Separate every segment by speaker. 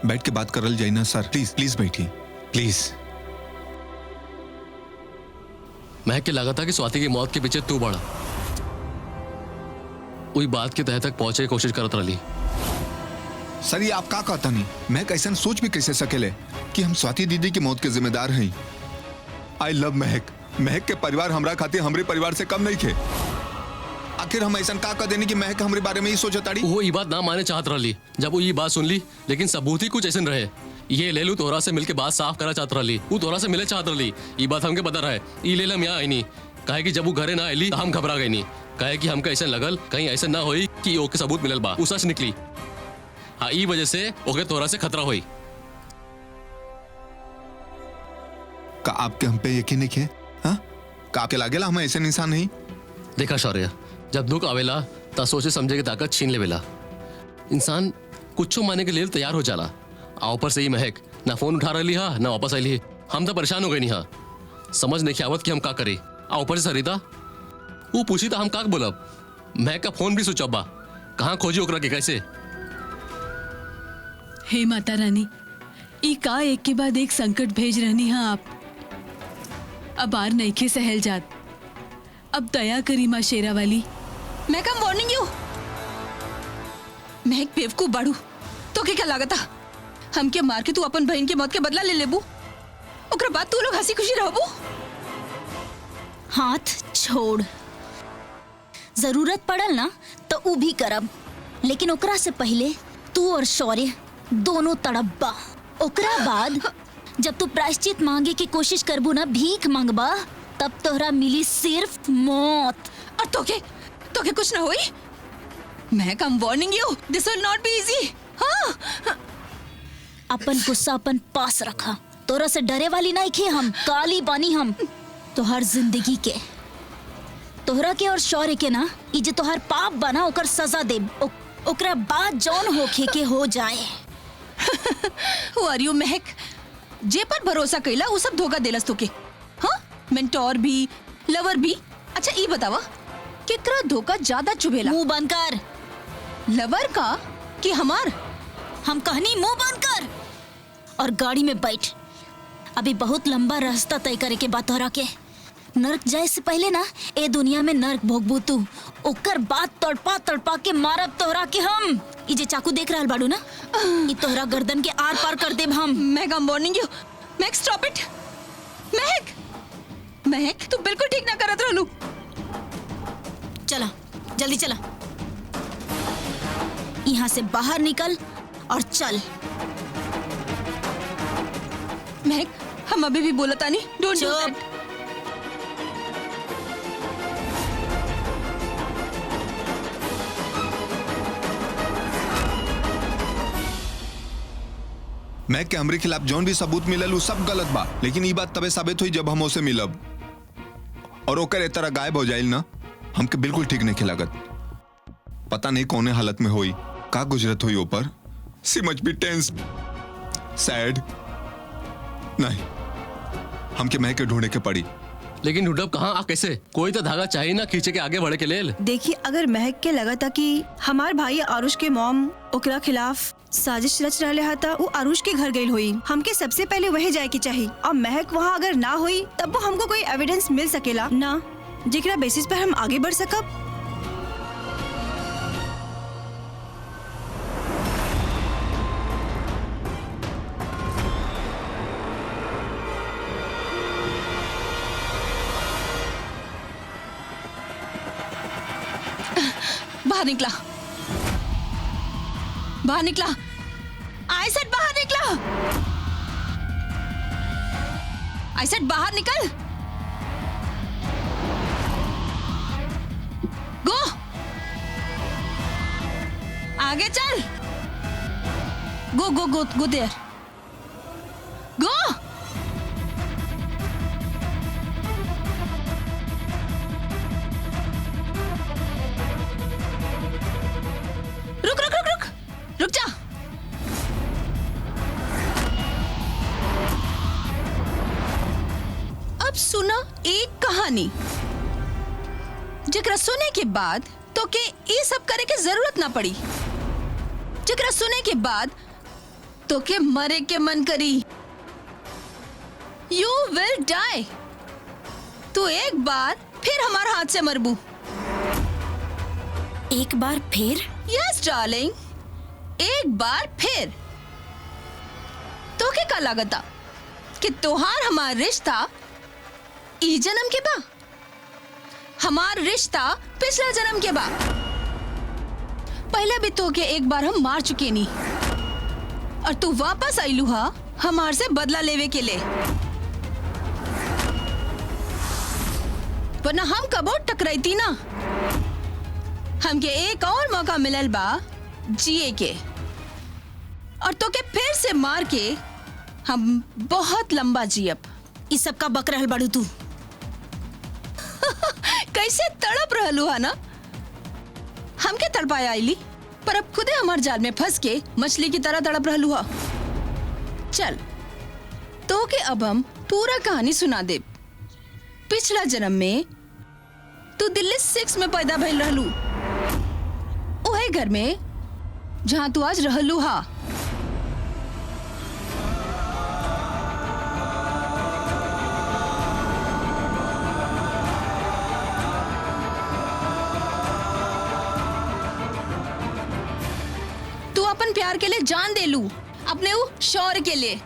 Speaker 1: बैठ के बात करल जाए ना सर। प्लीज प्लीज बैठिए प्लीज।
Speaker 2: महक के लगा था कि स्वाति की मौत के पीछे तू बड़ा वही बात के तह तक पहुंचे की कोशिश करत रही।
Speaker 1: सर ये आप का कहता नहीं, मैं कैसे सोच भी कैसे सकेले कि हम स्वाति दीदी की मौत के जिम्मेदार हैं। आई लव महक। महक के परिवार हमरा खातिर हमरे परिवार से कम नहीं थे। आखिर हम ऐसा का कर देने की महक हमारे बारे में ही सोचताड़ी।
Speaker 2: वो ये बात ना माने चाहत रही जब वो ये बात सुन ली, लेकिन सबूत ही कुछ ऐसे रहे। ये ले लू तोहरा से मिलके बात साफ करा चाहत रही। वो तोहरा से मिले चाहत रही, ये बात हमके पता रहे। ये ले हम यहाँ आई नहीं कहे कि जब वो घरे ना आईली हम घबरा गई नहीं। कहे कि हमके ऐसा लगल कहीं ऐसा ना होई कि ओके सबूत मिलल बा, वो सच निकली। हाँ ई वजह से ओके तोहरा से खतरा हुई।
Speaker 1: का आपके हम पे यकीन नहीं है? हाँ का आपके लागेला हम ऐसे इंसान नहीं?
Speaker 2: देखा शौर्य, जब दुख आवेला ता सोचे समझे की ताकत छीन लेवेला। इंसान कुछ माने के लिए तैयार हो जाला। आ ऊपर से ही महक ना फोन उठा रही हा ना वापस आई। हम तो परेशान हो गए नहीं। हाँ समझ नहीं आवत कि हम का करे। आ ऊपर से सरिता वो पूछी था हम का बोलब। महक का फोन भी स्विच ऑफ बा। कहाँ खोजी ओकरा के कैसे?
Speaker 3: हे माता रानी, ई का एक के बाद एक संकट भेज रहनी है आप। अब आर नईखे सहल जात। अब दया करी माँ शेरा वाली।
Speaker 4: महक I'm warning you। महक बेवकूफ बाड़ू तो क्या लागत था हमके मार के तू अपन बहन के मौत के बदला ले लेबू, ओकरा बाद तू लोग हंसी खुशी रहबू।
Speaker 5: हाथ छोड़। जरूरत पड़ल ना तो ऊ भी करब, लेकिन ओकरा से पहले तू और शौर्य दोनों तड़ब्बा। ओकरा बाद जब तू प्रायश्चित मांगे की कोशिश करबू ना, भीख मांगबा, तब तोहरा मिली सिर्फ मौत।
Speaker 4: और तोके कुछ ना होई। महक I'm warning you, this will not be easy। हाँ
Speaker 5: अपन गुस्सा अपन पास रखा। तोरा से डरे वाली नहीं खे हम, काली बानी हम तो हर जिंदगी के। तोहरा के और शौर्य के ना ई जे तोहर पाप बना ओकर सजा दे। ओकरा बाद जौन होखे के हो जाए।
Speaker 4: Who are you महक? जे पर भरोसा कैला वो सब धोखा देलस तोके। हाँ मेंटोर भी लवर भी। अच्छा ई बतावा केकरा धोखा ज्यादा चुभेला?
Speaker 5: मुंह बंद कर।
Speaker 4: लवर का कि हमार?
Speaker 5: हम कहनी मुंह बंद कर और गाड़ी में बैठ। अभी बहुत लंबा रास्ता तय करे के बाद तोहरा के नर्क जाए से पहले ना ए दुनिया में नर्क भोगबू तू। ओकर बाद तड़पा तड़पा के मारब तोहरा के हम। ई जे चाकू देख रहल बाड़ू ना, ई तोहरा गर्दन के आर पार कर देब हम।
Speaker 4: महक I'm warning you। Mahak stop it। महक तू बिल्कुल ठीक ना करत रहलू।
Speaker 5: चला जल्दी चला, यहाँ से बाहर निकल और चल।
Speaker 4: महक हम अभी भी बोला तानी, डोंट डू
Speaker 5: चुप।
Speaker 4: दैट।
Speaker 1: महक के हमरे खिलाफ जौन भी सबूत मिलल वो सब गलत बा, लेकिन ये बात तबे साबित हुई जब हम उसे मिलब और ओकर ए तरह गायब हो जाइल ना, हमके बिल्कुल ठीक नहीं लागत। पता नहीं कौने हालत में होई, का गुजरत हुई ऊपर। See much be tense sad. नहीं हमके महक के ढूंढने के पड़ी।
Speaker 2: लेकिन ढूंढब कहाँ आ कैसे? कोई तो धागा चाहिए ना खींचे के आगे बढ़े के लेल।
Speaker 6: देखिए अगर महक के लगा था कि हमार भाई आरुष के मॉम ओकरा खिलाफ साजिश रच रहे हा था, वो आरुष के घर गई हुई। हमके सबसे पहले वही जाए की चाहिए और महक वहाँ अगर ना हुई तब वो हमको कोई एविडेंस मिल सकेला ना जेकरा बेसिस पर हम आगे बढ़ सकब।
Speaker 4: बाहर निकला, बाहर निकला। आई सेड बाहर निकला। आई सेड बाहर निकल। गो आगे चल। गो गो गो गो देयर। गो। रुक रुक रुक रुक रुक जा। अब सुना एक कहानी जकरा सुने के बाद तो के ये सब करे के जरूरत ना पड़ी। जकरा सुने के बाद तो के मरे के मन करी। यू विल डाई। तू एक बार फिर हमारे हाथ से मरबू।
Speaker 5: एक बार फिर?
Speaker 4: यस डार्लिंग, एक बार फिर। तो के का लागता कि तोहार हमार रिश्ता ई जन्म के बा, हमार रिश्ता पिछला जन्म के बा। पहले भी तो के एक बार हम मार चुके नी और तू वापस आईलू हा हमार से बदला लेवे के लिए। वरना हम कबो टकराई ना। हमके एक और मौका मिलल बा जिए के, और तो के फिर से मार के हम बहुत लंबा जियब।
Speaker 5: इस सब का बक रहल बाड़ू तू।
Speaker 4: कैसे तड़प रहलू है ना। हमके तड़पाया आईली, पर अब खुदे हमार जाल में फंस के मछली की तरह तड़प रहलू हा। चल तो के अब हम पूरा कहानी सुना दे। पिछला जन्म में तू दिल्ली 6 में पैदा भइल रहलू, ओहे घर में जहां तू आज रहलू हा। तू अपन प्यार के लिए जान दे लू, अपने वो शौर्य के लिए।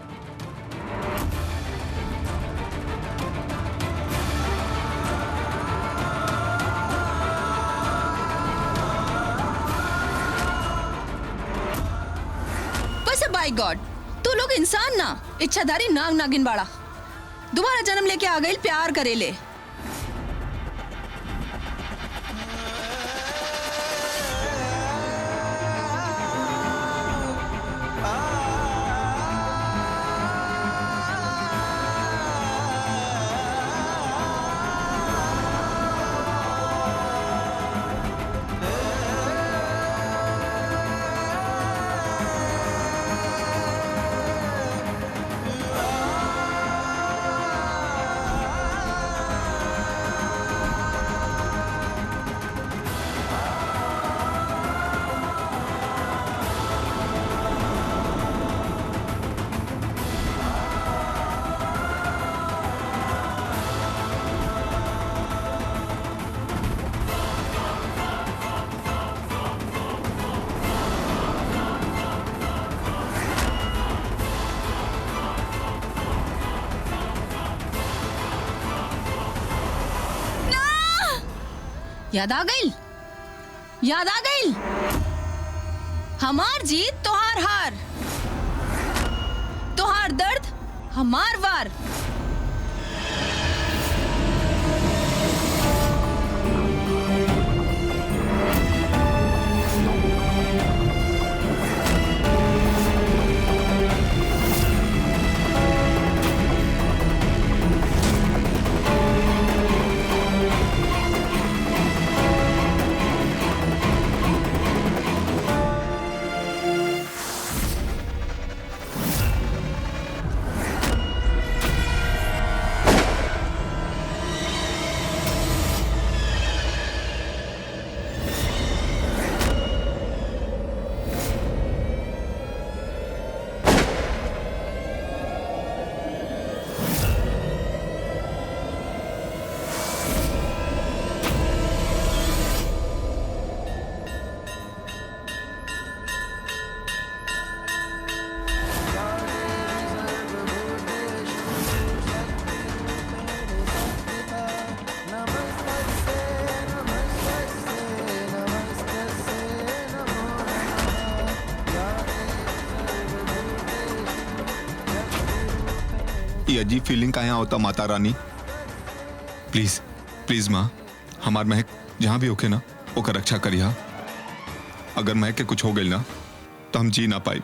Speaker 4: बाय गॉड, तू लोग इंसान ना, इच्छाधारी नाग नागिन बाड़ा। दोबारा जन्म लेके आ गई प्यार करे ले। याद आ गई, याद आ गई। हमार जीत तोहार हार, तोहार दर्द हमार वार।
Speaker 1: ये अजीब फीलिंग कहाँ होता माता रानी। प्लीज प्लीज माँ, हमार महक जहाँ भी होके ना ओकर रक्षा करिया। अगर महक के कुछ हो गई ना तो हम जी ना पाई।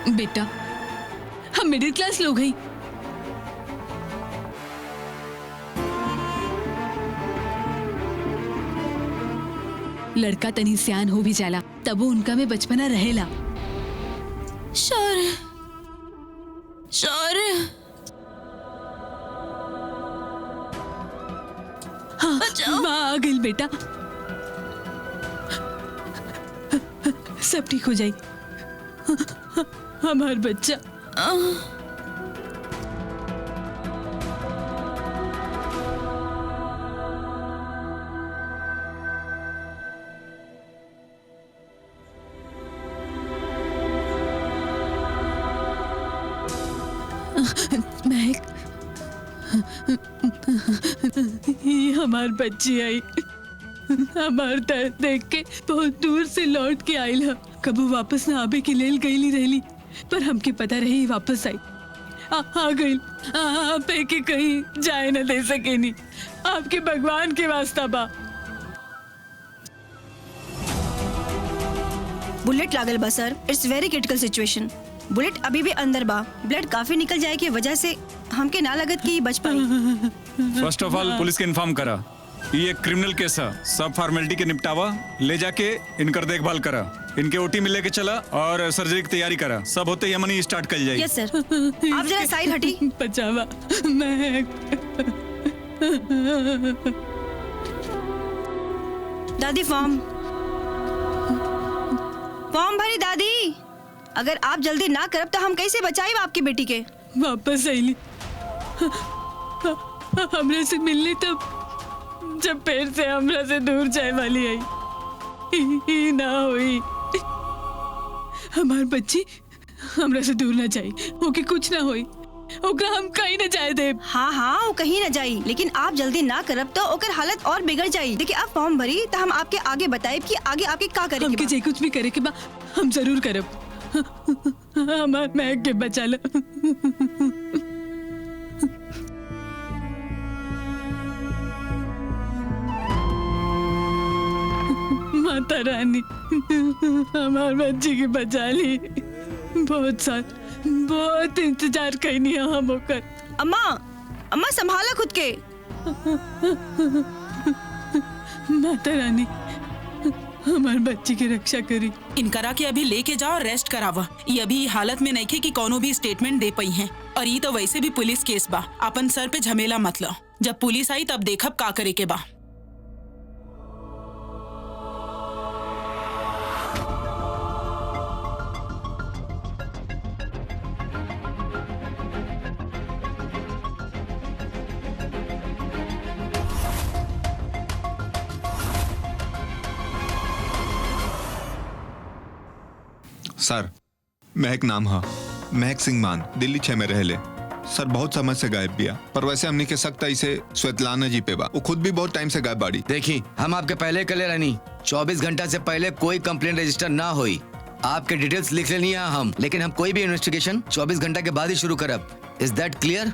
Speaker 3: बेटा, हम मिडिल क्लास लोग हैं। लड़का तनी सियान हो भी जाला तब वो उनका में बचपना रहेला।
Speaker 5: शौर्य, शौर्य,
Speaker 3: हाँ,
Speaker 5: बचाओ।
Speaker 3: माँ आ गई बेटा, सब ठीक हो जाए। हमार बच्चा। महक, ये हमार बच्ची आई। हमार दर्द देख के बहुत दूर से लौट के आयल है। कबू वापस ना आबे के लेल गईली रहली, पर हमके पता रही वापस आई। आ गई। आप के कहीं जाए न दे सकेनी। आपके भगवान के वास्ता बा।
Speaker 6: बुलेट लागल बा sir. It's very critical situation. Bullet अभी भी अंदर बा। ब्लड काफी निकल जाए की वजह से हमके ना लगत कि बच पाई।
Speaker 7: फर्स्ट ऑफ ऑल पुलिस के इन्फॉर्म करा, ये एक क्रिमिनल केस है। सब फॉर्मेलिटी के निपटावा, ले जाके इनकर देखभाल करा, इनके ओटी में लेके चला और सर्जरी की तैयारी करा। सब होते ही मनी स्टार्ट कर जाएगी।
Speaker 6: यस सर। आप जरा साइड हटी।
Speaker 3: बचावा महक।
Speaker 6: दादी फॉर्म भरी दादी। अगर आप जल्दी ना करब तो हम कैसे बचाई आपकी बेटी के।
Speaker 3: वापस आईली हमरे से मिलने तब जब पैर से हमरा से दूर जाए वाली आई। ही ना हुई। हमार बच्ची हमरा से दूर ना जाई, ओके कुछ ना होई, ओकरा हम कहीं ना जाए दे।
Speaker 6: हाँ हाँ वो कहीं न जाई, लेकिन आप जल्दी ना करब तो ओकर हालत और बिगड़ जाई। देखिए आप फॉर्म भरी तो हम आपके आगे बताए कि आगे आपके का करे
Speaker 3: हमके जे कुछ भी करे के बा हम जरूर करब। हमार महक के बचा लो। माता रानी हमार बच्ची की बचा ली। बहुत इंतजार करनी है हम होकर।
Speaker 6: अम्मा संभाला खुद के।
Speaker 3: माता रानी हमार बच्ची की रक्षा करी।
Speaker 8: इनकरा के अभी लेके जाओ, रेस्ट करावा। ये अभी हालत में नहीं थे कि कोनो भी स्टेटमेंट दे पाई हैं। और ये तो वैसे भी पुलिस केस बा, अपन सर पे झमेला मत लो। जब पुलिस आई तब देखब का करे के बा।
Speaker 1: सर महक नाम है, महक सिंह मान, दिल्ली 6 में रहले। सर बहुत समय से गायब बिया, पर वैसे हमने के सकता इसे स्वेतलाना जी पे बा। वो खुद भी बहुत टाइम से गायब बाड़ी।
Speaker 9: देखी हम आपके पहले कले रहनी 24 घंटा से पहले कोई कंप्लेंट रजिस्टर ना हुई। आपके डिटेल्स लिख लेनी है हम, लेकिन हम कोई भी इन्वेस्टिगेशन 24 घंटा के बाद ही शुरू करब। Is that clear?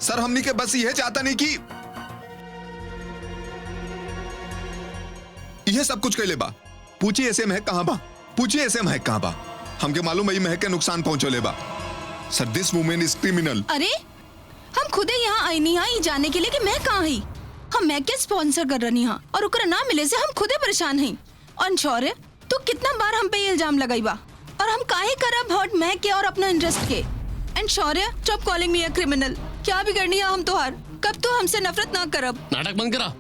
Speaker 1: सर हमने के बस यह चाहता नहीं कि यह सब कुछ कैले बा। पूछिए ऐसे महक कहाँ बा, पूछिए ऐसे महक कहाँ बा। हमके मालूम है महक के नुकसान पहुंचोले बा। सर दिस वुमेन इज क्रिमिनल।
Speaker 4: अरे हम खुदे यहाँ आई नहीं आई जाने के लिए कि मैं कहाँ ही। हम मैं के स्पॉन्सर कर रही हाँ और ओकरा ना मिले से हम खुदे परेशान हैं। और शौर्य तू कितना बार हम पे ये इल्जाम लगाई बा और हम काहे करब हर्ट मैं के और अपना इंटरेस्ट के। And Shaurya stop calling me a criminal. क्या बिगड़नी है हम तोहार? कब तो हमसे नफरत ना करब।
Speaker 2: नाटक बंद करा।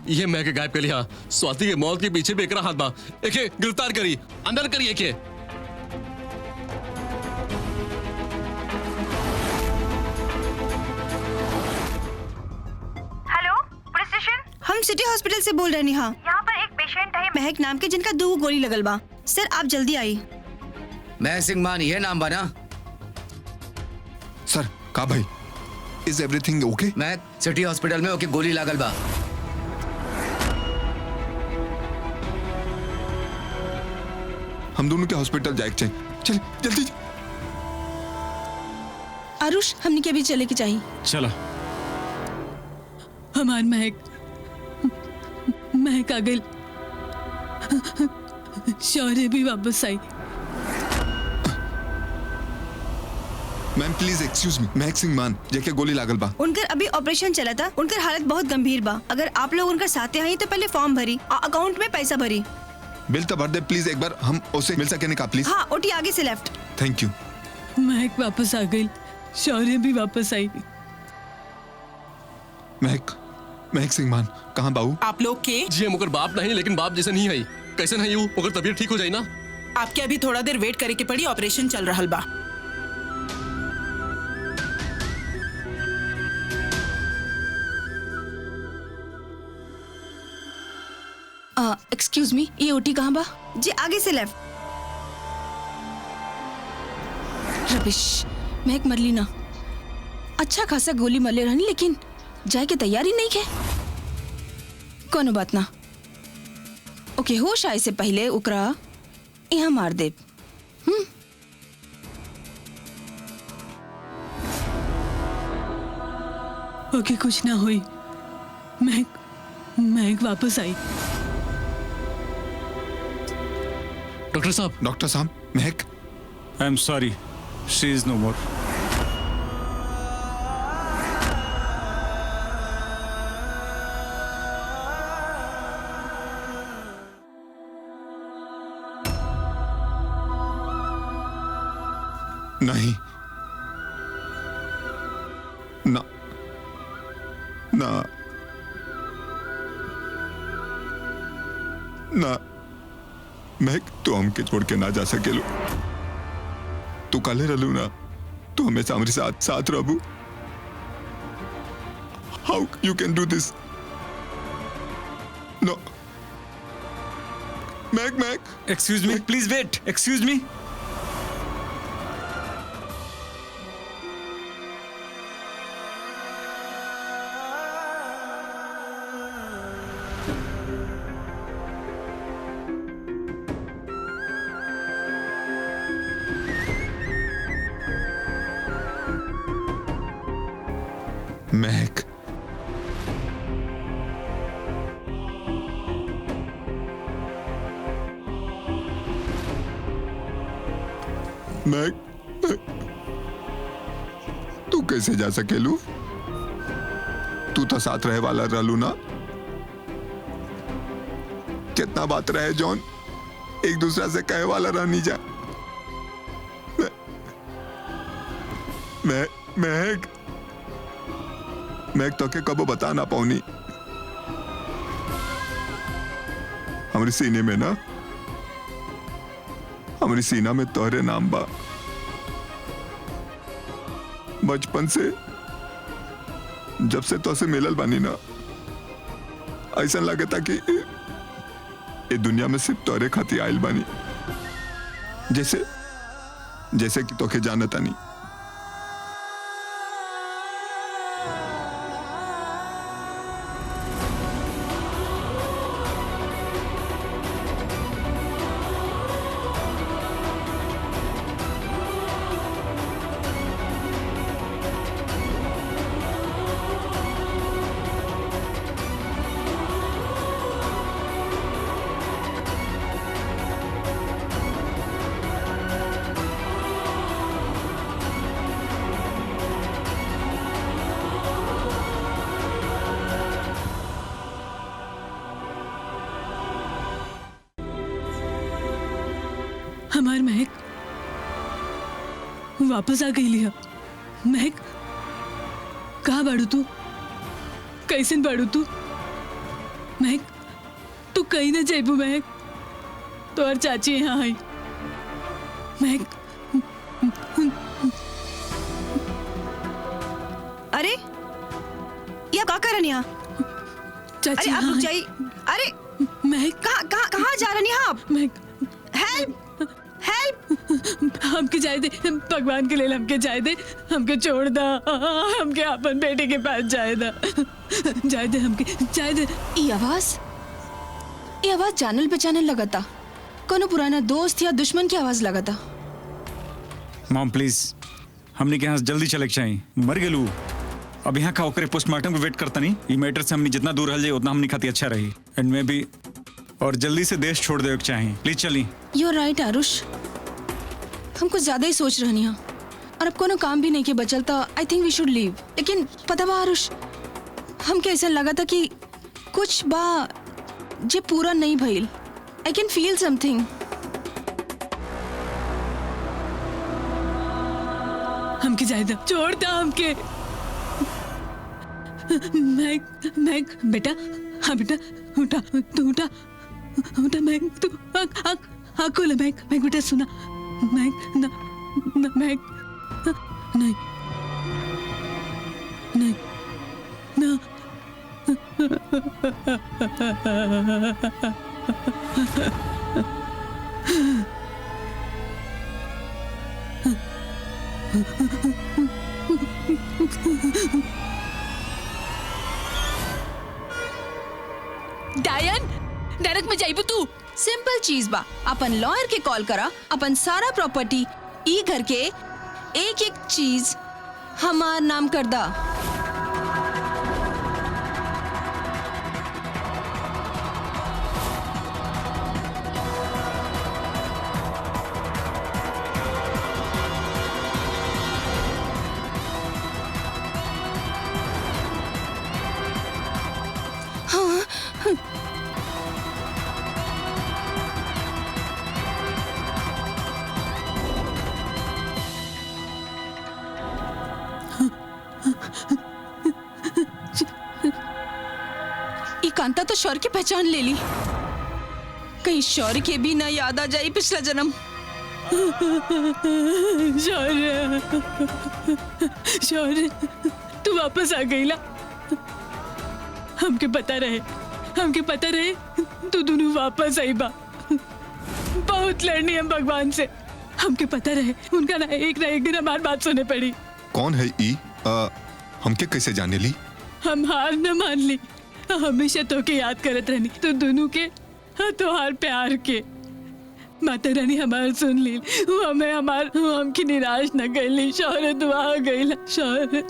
Speaker 2: ये मैं के गायब कर लिया। स्वाति के मौत के पीछे भी एकरा हाथ बा। एके गिरफ्तार करी, अंदर करिए के।
Speaker 10: Hello police station.
Speaker 6: हम सिटी हॉस्पिटल से बोल रहे हाँ।
Speaker 10: यहाँ पर एक पेशेंट है
Speaker 6: महक नाम के जिनका 2 गोली लगल बा। सर आप जल्दी आई।
Speaker 9: महक सिंह मान ये नाम बना।
Speaker 1: सर का भाई is everything okay?
Speaker 9: Mahak city hospital में ओके गोली लागल बा।
Speaker 1: हम दोनों के हॉस्पिटल जाए चाहिए। चल जल्दी।
Speaker 4: आरुष हमने के भी चले के चाहिए।
Speaker 7: चला।
Speaker 3: हमार महक आ गई। शौर्य भी वापस आई।
Speaker 1: मैम प्लीज एक्सक्यूज मी, महक सिंह मान जेके गोली लागल बा।
Speaker 6: उनकर अभी ऑपरेशन चला था, उनकर हालत बहुत गंभीर बा। अगर आप लोग उनकर साथे आई तो पहले फॉर्म भरी और अकाउंट में पैसा भरी।
Speaker 1: बिल तो भर दे प्लीज, एक बार हम उसे मिल सके का प्लीज।
Speaker 6: हाँ, ओटी आगे से लेफ्ट।
Speaker 1: Thank you.
Speaker 3: महक वापस आ गई, शौर्य भी वापस आई।
Speaker 1: महक सिंह मान कहाँ बाबू?
Speaker 8: आप लोग के
Speaker 2: जी हम ओकर बाप नहीं, लेकिन बाप जैसे नहीं है। कैसे नहीं हूँ, ओकर तबीयत ठीक हो जाए ना।
Speaker 8: आपके अभी थोड़ा देर वेट करे के पड़ी, ऑपरेशन चल रहा बा।
Speaker 4: एक्सक्यूज मी, ये ओटी कहाँ बा?
Speaker 6: जी आगे से लेफ्ट।
Speaker 4: रबिश, महक मरली ना। अच्छा खासा गोली मरले रहनी, लेकिन जाए के तैयारी नहीं के। कोनो बात ना। ओके, होश आए से पहले उकरा यहाँ मार दे।
Speaker 3: ओके, कुछ ना हुई। महक वापस आई।
Speaker 2: डॉक्टर साहब
Speaker 1: Mahak.
Speaker 7: I am sorry, she is no more.
Speaker 1: नहीं ना ना ना महक, तू हमके छोड़ के ना जा सकेलू। तू काले रहलू ना, तू हमेशा हमारे साथ रहबू। How you can do this? No Mahak.
Speaker 7: Excuse me, please wait. Excuse me.
Speaker 1: Mahak, तू कैसे जा सकेलू? तू तो साथ रहे वाला रहलू ना। कितना बात रहे जॉन, एक दूसरा से कहे वाला रहनी जा। महक तो के कबो बता ना पाऊनी। हमारी सीने में ना, हमारी सीना में तोहरे नाम बा। बचपन से जब से तो से मिलल बानी ना, ऐसा लगे था कि ये दुनिया में सिर्फ तोहरे खातिर आयल बानी। जैसे कि तोके जानता नहीं।
Speaker 3: हमार महक वापस आ गई लिया। महक, कहाँ बाड़ू तू? कैसन बाड़ू तू? महक, तू कहीं ना जाइबू। महक, तो और चाची यहाँ आई। महक,
Speaker 6: अरे ये का करन यहाँ?
Speaker 3: चाची
Speaker 6: अरे आप
Speaker 3: यहाँ
Speaker 6: रुक
Speaker 3: आई।
Speaker 6: जाइए। अरे
Speaker 3: महक,
Speaker 6: कहाँ जा रही हैं आप?
Speaker 3: महक,
Speaker 6: हेल्प हेल्प।
Speaker 3: हमके जाए दे, भगवान के लिए हमके जाए दे। हमके छोड़ दा, हमके अपन बेटे के पास जाए दा। जाए दे, हमके जाए दे।
Speaker 4: ये आवाज जानल पहचानल लगता। कोनो पुराना दोस्त या दुश्मन की आवाज लगता।
Speaker 7: मॉम प्लीज, हमने के यहाँ जल्दी चले के चाहिए। मर गेलू। अब यहाँ का ओकरे पोस्टमार्टम को वेट करता नहीं। ये मैटर से हमने जितना दूर हल जाए उतना हमने खाती अच्छा रही। एंड में भी और जल्दी से देश छोड़ दे चाहिए। प्लीज चली।
Speaker 4: यू राइट आरुष, हम कुछ ज्यादा ही सोच रहे हैं। और अब कोनो काम भी नहीं के बचल तो I think we should leave. लेकिन पता बा आरुष, हमके ऐसा लगा था कि कुछ बा जे पूरा नहीं भइल। I can feel something.
Speaker 3: हमके जायदा छोड़ दा हमके। मैग बेटा, हाँ बेटा उठा, तू उठा उठा मैग, तू आँख खोला मैग। मैग बेटा सुना, मैग ना ना मैग, नहीं नहीं ना।
Speaker 4: डायन, नरक में जाइबू तू। सिंपल चीज बा, अपन लॉयर के कॉल करा, अपन सारा प्रॉपर्टी ई घर के एक एक चीज हमार नाम कर दा। कांता तो शौर्य की पहचान ले ली, कहीं शौर्य के भी ना याद आ जाए पिछला जन्म।
Speaker 3: शौर्य, शौर्य तू वापस आ गई ला। हमके पता रहे तू दोनों वापस आई बा। बहुत लड़नी हम भगवान से, हमके पता रहे उनका ना एक दिन हमारी बात सुने पड़ी।
Speaker 1: कौन है ई? हमके कैसे जाने ली?
Speaker 3: हम हार न मान ली, हमेशा तो के याद करत रहनी, तो दोनों के तोहार प्यार के। माता रानी हमार सुन ली, वो हमें हमकी निराश न गईली। शौर्य दुआ गईला। शौर्य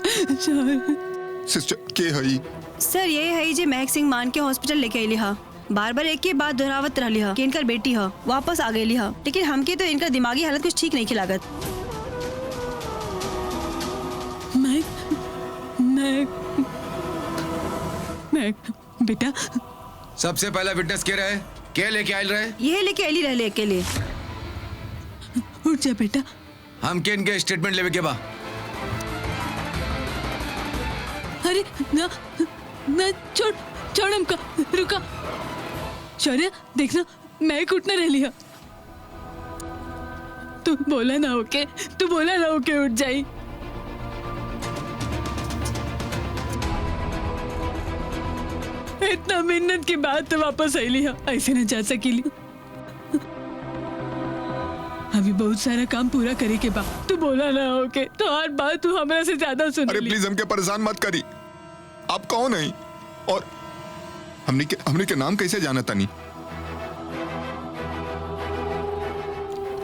Speaker 1: सिस्टर के हई?
Speaker 6: सर ये है जे महक सिंह मान के हॉस्पिटल लेके आईली हा। बार एक के बाद दोहरावत रहली हा कि इनकर बेटी हा वापस आ गईली हा, लेकिन हमके तो इनका दिमागी हालत कुछ ठीक नहीं खिलागत।
Speaker 3: मैं बेटा,
Speaker 9: सबसे पहला विटनेस के रहे, के लेके आयल रहे?
Speaker 6: ये लेके आईली रहले अकेले।
Speaker 3: उठ जा बेटा।
Speaker 9: हम के इनके स्टेटमेंट लेवे के बा।
Speaker 3: अरे ना ना, छोड़ हमका, रुका। शौर्य देखना, मैं उठना रह लिया। तू बोला ना होके उठ जाई। इतना मिन्नत के बाद तो वापस आईली है, ऐसे न जा सकीली। अभी बहुत सारा काम पूरा करे के बाद तू बोला ना होके, तो हर बात तू हमरा से ज्यादा सुन।
Speaker 1: अरे प्लीज हमके परेशान मत करी। आप कौन है और हमने के नाम कैसे जाना तनी?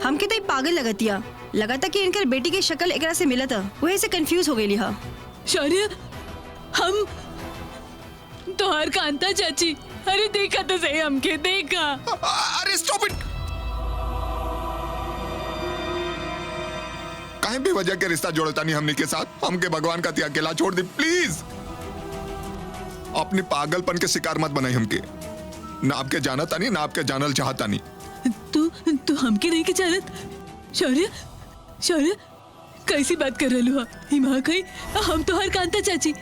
Speaker 6: हमके तो पागल लगतिया, लगा था कि इनकर बेटी की शक्ल एकरा से मिला था, वही से कंफ्यूज हो गई। हाँ
Speaker 3: शौर्य, हम तोहार कांता चाची। अरे देखा तो सही, हमके देखा।
Speaker 1: अरे स्टॉप इट। काहे बेवजह के रिश्ता जोड़ता नहीं हमने के साथ? हमके भगवान का त्याग अकेला छोड़ दी प्लीज। अपने पागलपन के शिकार मत बनाई हमके। ना आपके जाना तानी, ना आपके जानल चाहता नहीं।
Speaker 3: तू हमके नहीं के जानत? शौर्य कैसी बात कर रहे हो? हिमा कहीं हम तो हर कांता चाची।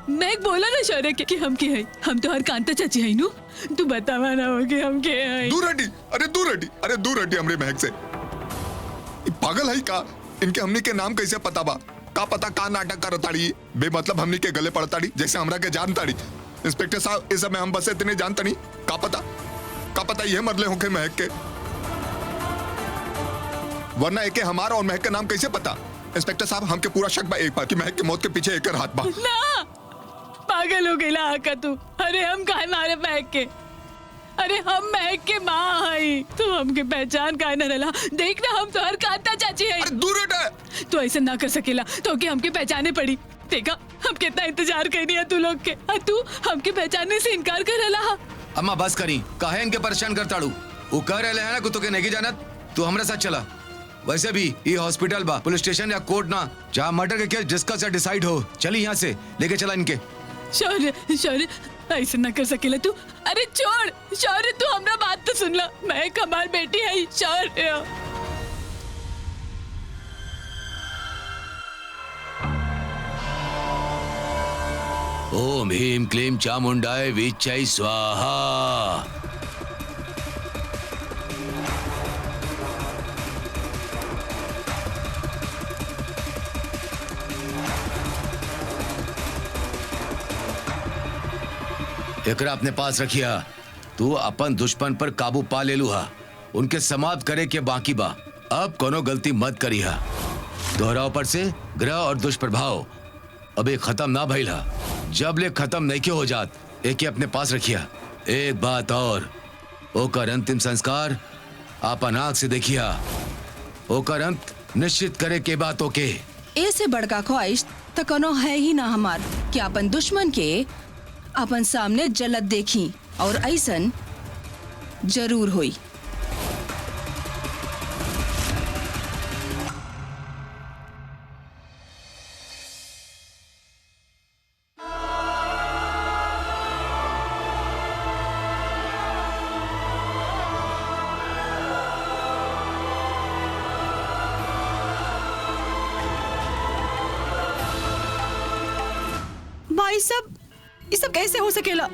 Speaker 3: मैं बोला ना शौर्य के कि हम के है, हम तो हर कांता चाची है नु। तू बतावा ना हो कि हम के है।
Speaker 1: दूर हटी हमरे महक से। पागल है का? इनके हमने के नाम कैसे पता बा? का पता का नाटक करताड़ी बेमतलब हमने के गले पड़ताड़ी जैसे हमरा के जानताड़ी। इंस्पेक्टर साहब, इस समय हम बस इतने जानता नहीं। का पता ये मरले होके महक के, वरना एके हमारा और महक का नाम कैसे पता? इंस्पेक्टर साहब, हमके पूरा शक बा एक बार कि महक के मौत के पीछे एक हाथ बा।
Speaker 3: ना, पागल हो गईला आका तू। अरे हम काहे मारे महक के? अरे हम महक के माँ है, तू हमके पहचान काहे न रला? देखना हम तो हर कांता चाची है।
Speaker 1: अरे दूर हट।
Speaker 3: तू ऐसा ना कर सकेला, तो कि हमके पहचाने पड़ी। देखा हम कितना इंतजार करनी है तू लोग के, और तू हमके पहचानने से इनकार कर रहा।
Speaker 9: अम्मा बस करी, काहे इनके परेशान करताड़ू? वो कह रहे हैं ना कि तू के नहीं जानत, तू हमरा साथ चला। वैसे भी ये हॉस्पिटल बा, पुलिस स्टेशन या कोर्ट ना, जहाँ मर्डर के केस डिस्कस या डिसाइड हो। चली यहाँ से, लेके चला इनके।
Speaker 3: शौर्य शौर्य ऐसे ना कर सकेला तू। अरे छोड़ शौर्य, तू हमरा बात तो सुन ला। मैं कमाल बेटी है शौर्य।
Speaker 9: ओम ह्रीम क्लीम चामुंडाय विच्चै स्वाहा। एकरा अपने पास रखिया। तू अपन दुश्मन पर काबू पा ले लूहा, उनके समाप्त करे के बाकी बा। अब कोनो गलती मत करिहा। दोहराव पर से ग्रह और दुष्प्रभाव अबे खत्म ना भइला। जब ले खत्म नहीं के हो जात, एक ही अपने पास रखिया। एक बात और, ओकर अंतिम संस्कार आपन आंख से देखिया। ओकर अंत निश्चित करे के बातों के।
Speaker 4: ऐसे बड़का ख्वाहिश तो कोनो है ही ना हमार कि अपन दुश्मन के अपन सामने जलत देखी, और ऐसन जरूर होई।
Speaker 6: भाई साहब, ये सब कैसे हो सकेला?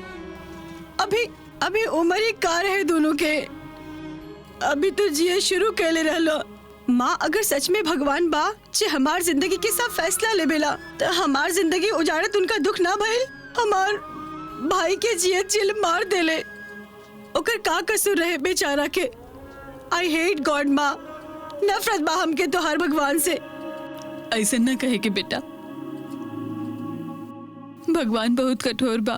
Speaker 6: अभी अभी उम्र ही कार है दोनों के। अभी तो जिए शुरू कैले रहलो। माँ, अगर सच में भगवान बा जे हमार जिंदगी के सब फैसला ले बेला, तो हमार जिंदगी उजाड़त उनका दुख ना भइल। हमार भाई के जिए चिल मार देले। ओकर का कसूर रहे बेचारा के। आई हेट गॉड माँ, नफरत बा हमके तो हर भगवान से।
Speaker 3: ऐसे न कहे के बेटा, भगवान बहुत कठोर बा।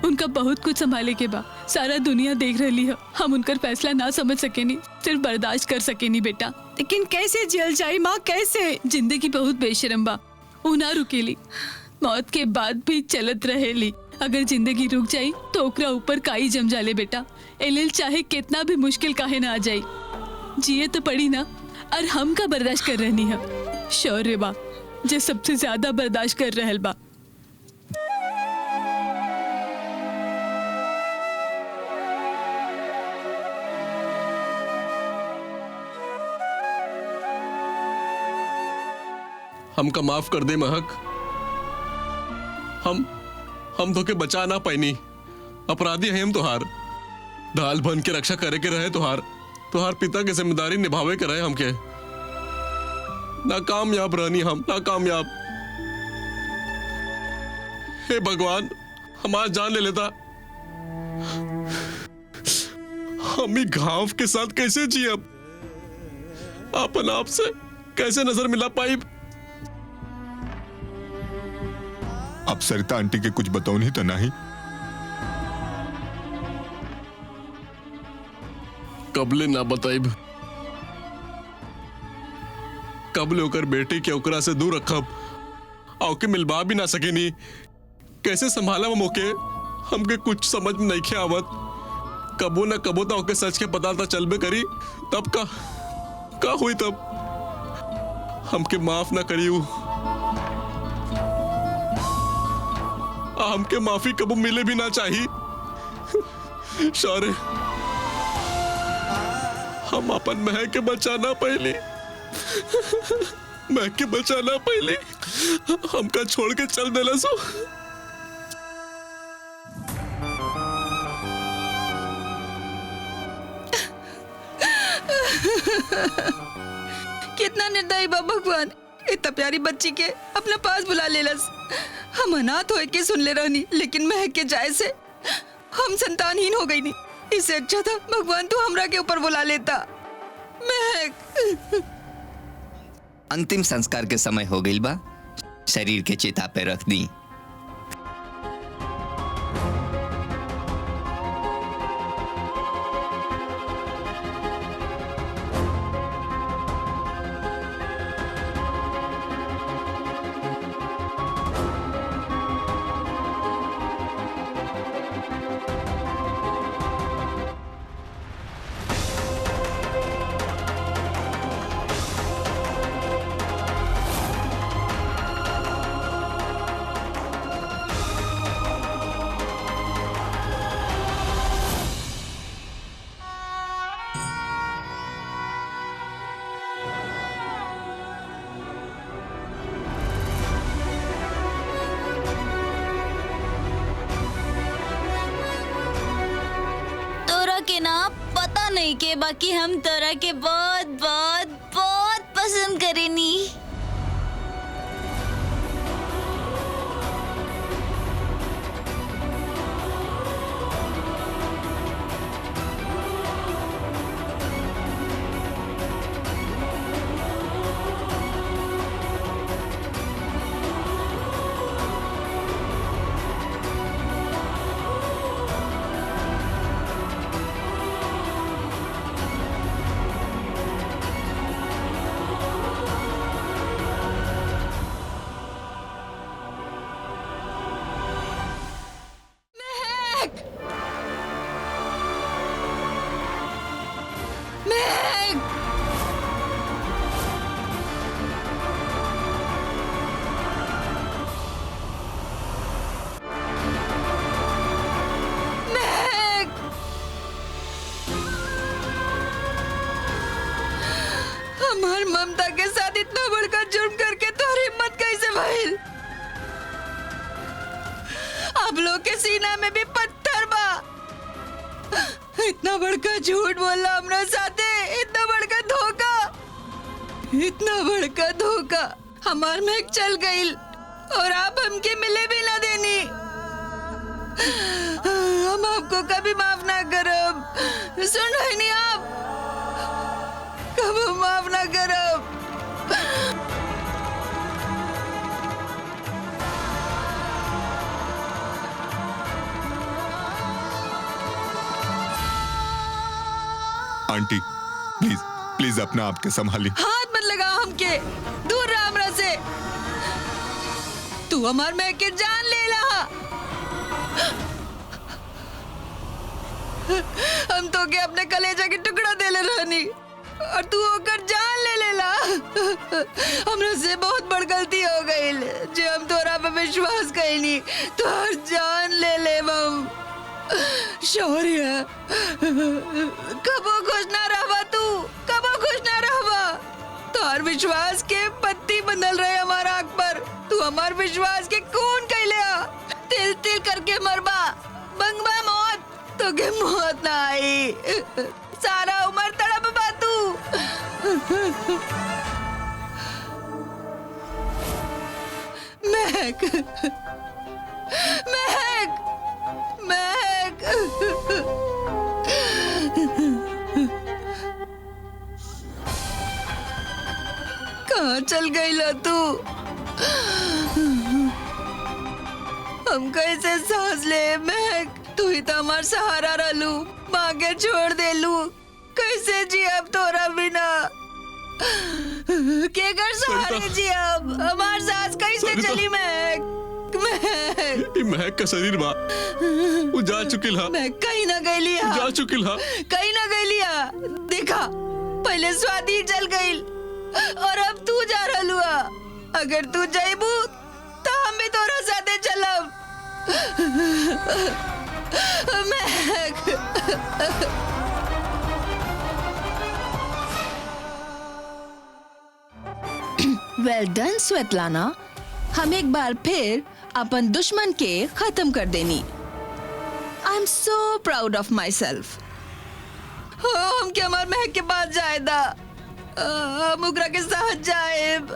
Speaker 3: उनका बहुत कुछ संभाले के बा। सारा दुनिया देख रही है। हम उनका फैसला ना समझ सकेनी, सिर्फ बर्दाश्त कर सकेनी बेटा।
Speaker 6: लेकिन कैसे जेल जाई माँ, कैसे?
Speaker 3: जिंदगी बहुत बेशरम बा, ऊ ना रुकेली। मौत के बाद भी चलत रहेली। अगर जिंदगी रुक जाई तो ओकरा ऊपर काई जम जाले बेटा। एलिल चाहे कितना भी मुश्किल काहे ना आ जाई, जिए तो पड़ी ना। और हम का बर्दाश्त कर रहनी है। शौर्य बा जे सबसे ज्यादा बर्दाश्त कर रहल बा।
Speaker 2: हमका माफ कर दे महक। हम तो के बचा ना पाईनी। अपराधी हैं हम तोहार। ढाल बन के रक्षा करे के रहे तोहार पिता के जिम्मेदारी निभावे के रहे हमके। नाकामयाब रहनी हम, नाकामयाब। हे भगवान, हमार जान ले लेता। हम ही घाव के साथ कैसे जी? अब अपन आप से कैसे नजर मिला पाई?
Speaker 1: अब सरिता आंटी के कुछ बताओ नहीं तो नहीं।
Speaker 2: कबले ना बताइब, कबले होकर बेटे के ओकरा से दूर रखब, औके मिलवा भी ना सकेनी। कैसे संभाला वो मौके? हमके कुछ समझ में नहीं आवत। कबो ना कबो तो ओके सच के पता था चलबे करी। तब का हुई? तब हमके माफ ना करियो। हमके माफी कबो मिले भी ना चाहिए। शौर्य, हम अपन महक के बचाना पहले, महक के बचाना पहले हमका छोड़ के चल देला सो।
Speaker 4: कितना निर्दयी बा भगवान। इतना प्यारी बच्ची के अपने पास बुला लेलस। हम अनाथ होए के सुन ले रहनी, लेकिन महक के जाए से हम संतानहीन हो गई। नहीं, इससे अच्छा था भगवान तू हमरा के ऊपर बुला लेता। महक,
Speaker 11: अंतिम संस्कार के समय हो गई बा। शरीर के चिता पे रख दी।
Speaker 5: तोरा के ना पता नहीं के बाकी हम तोरा के बहुत बहुत बहुत पसंद करेनी।
Speaker 3: हमार ममता के साथ इतना बड़का जुर्म करके तोहरी हिम्मत कैसे भइल? आप लोग के सीना में भी पत्थर बा। इतना बड़का झूठ बोला हमरा साथे, इतना बड़का धोखा, इतना बड़का धोखा। हमार महक चल गईल और आप हमके मिले भी ना देनी। हम आपको कभी माफ ना करब। सुन रहे नहीं आप? कभी माफ ना करब।
Speaker 1: आंटी प्लीज प्लीज अपना आपके संभाली।
Speaker 3: हाथ मत लगा हमके, दूर रह हमरा से। तू हमार महक के जान ले ला। हम तो के अपने कलेजा के टुकड़ा देले रहनी और तू होकर जान ले लेला। हमरा से बहुत बड़ गलती हो गई जो हम तोरा पे विश्वास कईनी। तोहर जान ले ले हम। शौर्य, कबो खुश ना रहबा तू, कबो खुश ना रहबा। तोहर विश्वास के पत्ती बंधल रहे हमारा आँख पर। तू हमार विश्वास के खून कैले आ। तिल तिल करके मरबा, मंगबा मौत, तो के मौत ना आई। सारा उम्र तड़पबा तू। महक, महक, महक। कहाँ चल गई ला तू? हम कैसे सांस ले महक? तू ही तो हमार सहारा रहलू, माँ के छोड़ देलू। कैसे जी अब तोरा बिना? के कर सहारे जी अब? हमार सांस कैसे चली महक? महक,
Speaker 2: ई महक का शरीर बा, वो जा चुकिल हा।
Speaker 3: महक कहीं ना गईली हा।
Speaker 2: जा चुकिल हा।
Speaker 3: कहीं ना गईली हा। देखा, पहले स्वाति चल गईल और अब तू जा रहलू हा। अगर तू जाइबू तो हम भी तोरा साथे चलब। महक, वेल डन स्वेतलाना। हम एक बार फिर अपन दुश्मन के खत्म कर देनी। I am so proud of my self. हम क्या हमार महक के पास जाएदा, हम उकरा के साथ जाएब।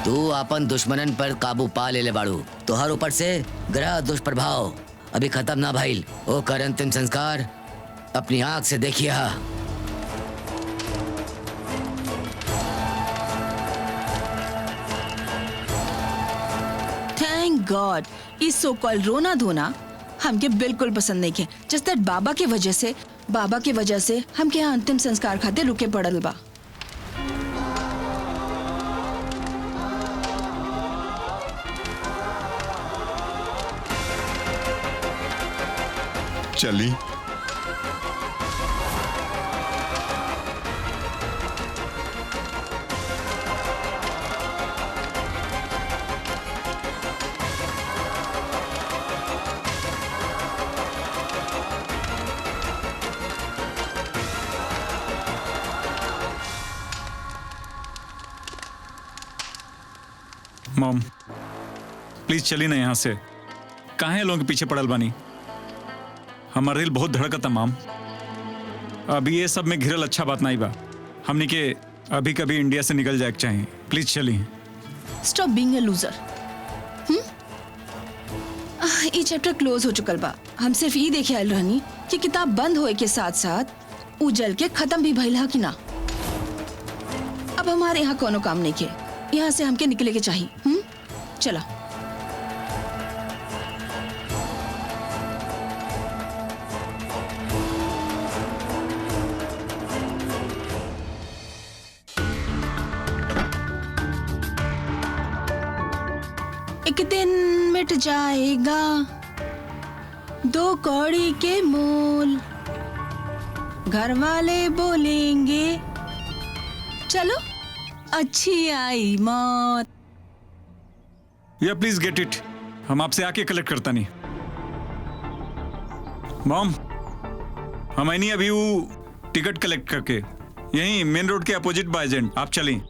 Speaker 12: तू अपन दुश्मनन पर काबू पा ले बाड़ू, तोहर ऊपर से ग्रह दुष्प्रभाव अभी खत्म ना भइल। ओ कर अंतिम संस्कार अपनी आंख से देखिए।
Speaker 4: थैंक गॉड, इस सो कॉल्ड रोना धोना हमके बिल्कुल पसंद नहीं के। जस्ट दैट बाबा के वजह से हमके यहाँ अंतिम संस्कार खातिर रुके पड़ल बा।
Speaker 1: चली
Speaker 7: मॉम प्लीज चली ना यहाँ से। काहे लोगों के पीछे पड़ल बानी? हमार दिल बहुत धड़कता माम। अभी ये सब में घिरल अच्छा बात नहीं बा। हमनी के अभी कभी इंडिया से निकल जाए चाहिए। प्लीज चली।
Speaker 4: Stop being a loser. ये चैप्टर क्लोज हो चुकल बा। हम सिर्फ ये देखे आयल रहनी कि किताब बंद होए के साथ साथ उजल के खत्म भी भइल हा कि ना। अब हमारे यहाँ कोनो काम नहीं के, यहाँ से हमके निकले के चाहिए। चला। एक दिन मिट जाएगा 2 कौड़ी के मोल, घर वाले बोलेंगे चलो अच्छी आई मौत।
Speaker 7: या प्लीज गेट इट। हम आपसे आके कलेक्ट करता नहीं। मॉम हम नहीं अभी वो टिकट कलेक्ट करके यहीं मेन रोड के अपोजिट बाय एजेंट। आप चलें।